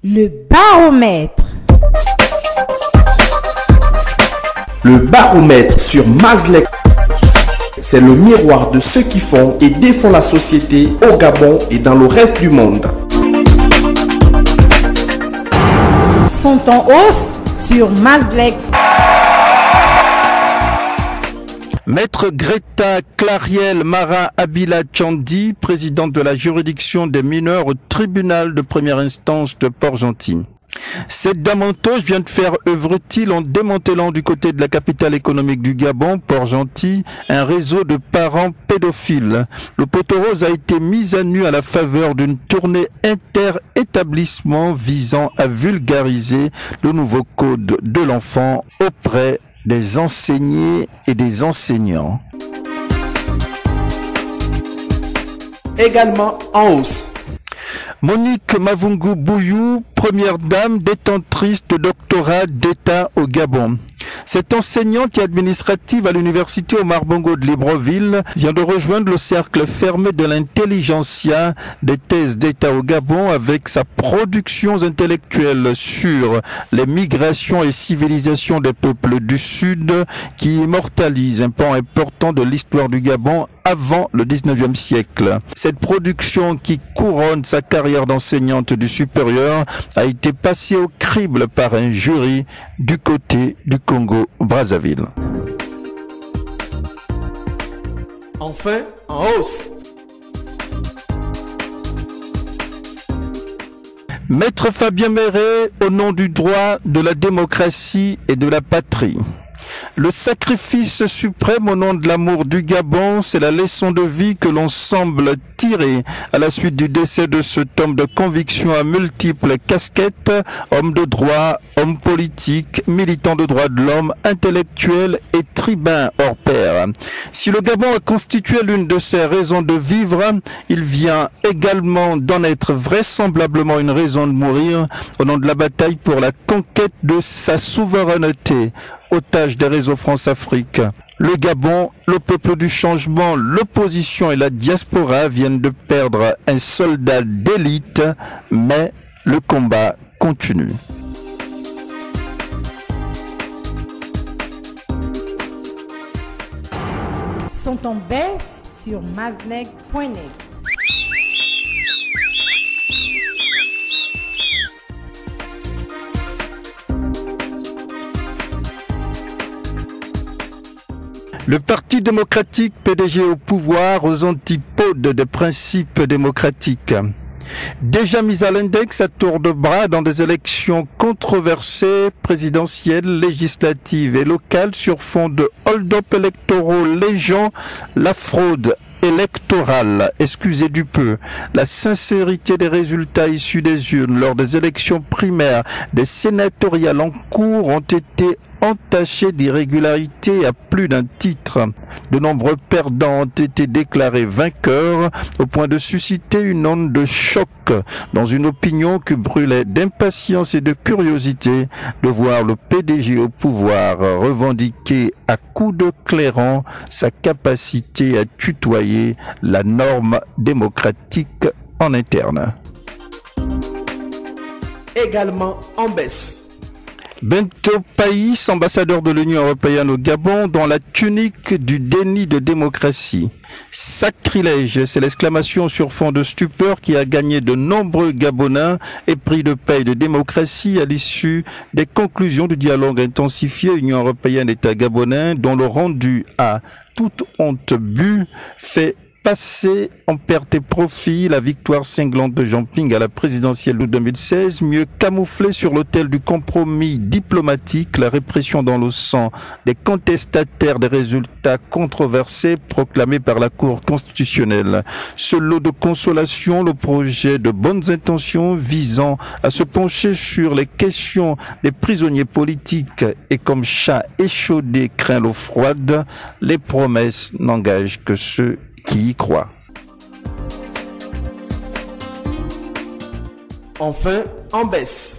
Le baromètre. Le baromètre sur Mazlek, c'est le miroir de ceux qui font et défendent la société au Gabon et dans le reste du monde. Sont en hausse sur Mazlek. Maître Greta Clariel Mara Abila Chandi, présidente de la juridiction des mineurs au tribunal de première instance de Port-Gentil. Cette damantoche vient de faire œuvre utile en démantelant du côté de la capitale économique du Gabon, Port-Gentil, un réseau de parents pédophiles. Le poteau rose a été mis à nu à la faveur d'une tournée inter-établissement visant à vulgariser le nouveau code de l'enfant auprès des enseignés et des enseignants. Également en hausse. Monique Mavungu Bouyou, première dame détentrice de doctorat d'État au Gabon. Cette enseignante et administrative à l'université Omar Bongo de Libreville vient de rejoindre le cercle fermé de l'intelligentsia des thèses d'État au Gabon avec sa production intellectuelle sur les migrations et civilisations des peuples du Sud qui immortalise un pan important de l'histoire du Gabon avant le 19e siècle. Cette production qui couronne sa carrière d'enseignante du supérieur a été passée au crible par un jury du côté du Congo-Brazzaville. Enfin, en hausse. Maître Fabien Méret, au nom du droit, de la démocratie et de la patrie. Le sacrifice suprême au nom de l'amour du Gabon, c'est la leçon de vie que l'on semble tirer à la suite du décès de cet homme de conviction à multiples casquettes, homme de droit, homme politique, militant de droits de l'homme, intellectuel et tribun hors pair. Si le Gabon a constitué l'une de ses raisons de vivre, il vient également d'en être vraisemblablement une raison de mourir au nom de la bataille pour la conquête de sa souveraineté. Otage des réseaux France-Afrique. Le Gabon, le peuple du changement, l'opposition et la diaspora viennent de perdre un soldat d'élite, mais le combat continue. Sont en baisse sur mazlek.net. Le Parti démocratique PDG au pouvoir aux antipodes des principes démocratiques. Déjà mis à l'index à tour de bras dans des élections controversées, présidentielles, législatives et locales sur fond de hold-up électoraux légion, la fraude électorale, excusez du peu, la sincérité des résultats issus des urnes lors des élections primaires, des sénatoriales en cours ont été entachés d'irrégularités à plus d'un titre. De nombreux perdants ont été déclarés vainqueurs au point de susciter une onde de choc dans une opinion qui brûlait d'impatience et de curiosité de voir le PDG au pouvoir revendiquer à coups de clairon sa capacité à tutoyer la norme démocratique en interne. Également en baisse. Bento Païs, ambassadeur de l'Union européenne au Gabon, dans la tunique du déni de démocratie. Sacrilège, c'est l'exclamation sur fond de stupeur qui a gagné de nombreux Gabonais épris de paix et de démocratie à l'issue des conclusions du dialogue intensifié Union européenne-État gabonais, dont le rendu à toute honte but fait passer en perte et profit la victoire cinglante de Jean Ping à la présidentielle de 2016, mieux camouflée sur l'autel du compromis diplomatique, la répression dans le sang des contestataires des résultats controversés proclamés par la Cour constitutionnelle. Ce lot de consolation, le projet de bonnes intentions visant à se pencher sur les questions des prisonniers politiques et comme chat échaudé craint l'eau froide, les promesses n'engagent que ceux qui y croient. Enfin, en baisse.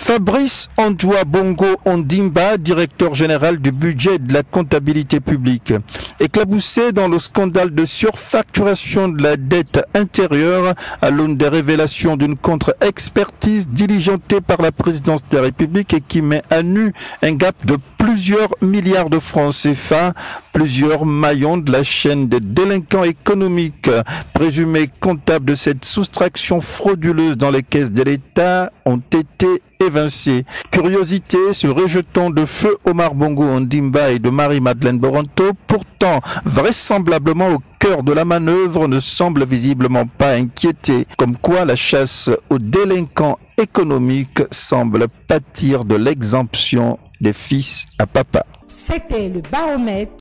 Fabrice Antoua Bongo Ondimba, directeur général du budget et de la comptabilité publique, éclaboussé dans le scandale de surfacturation de la dette intérieure à l'aune des révélations d'une contre-expertise diligentée par la présidence de la République et qui met à nu un gap de plusieurs milliards de francs CFA. Plusieurs maillons de la chaîne des délinquants économiques présumés comptables de cette soustraction frauduleuse dans les caisses de l'État ont été évincés. Curiosité, ce rejeton de feu Omar Bongo Ondimba et de Marie-Madeleine Boranto, pourtant vraisemblablement au cœur de la manœuvre, ne semble visiblement pas inquiété. Comme quoi la chasse aux délinquants économiques semble pâtir de l'exemption des fils à papa. C'était le baromètre.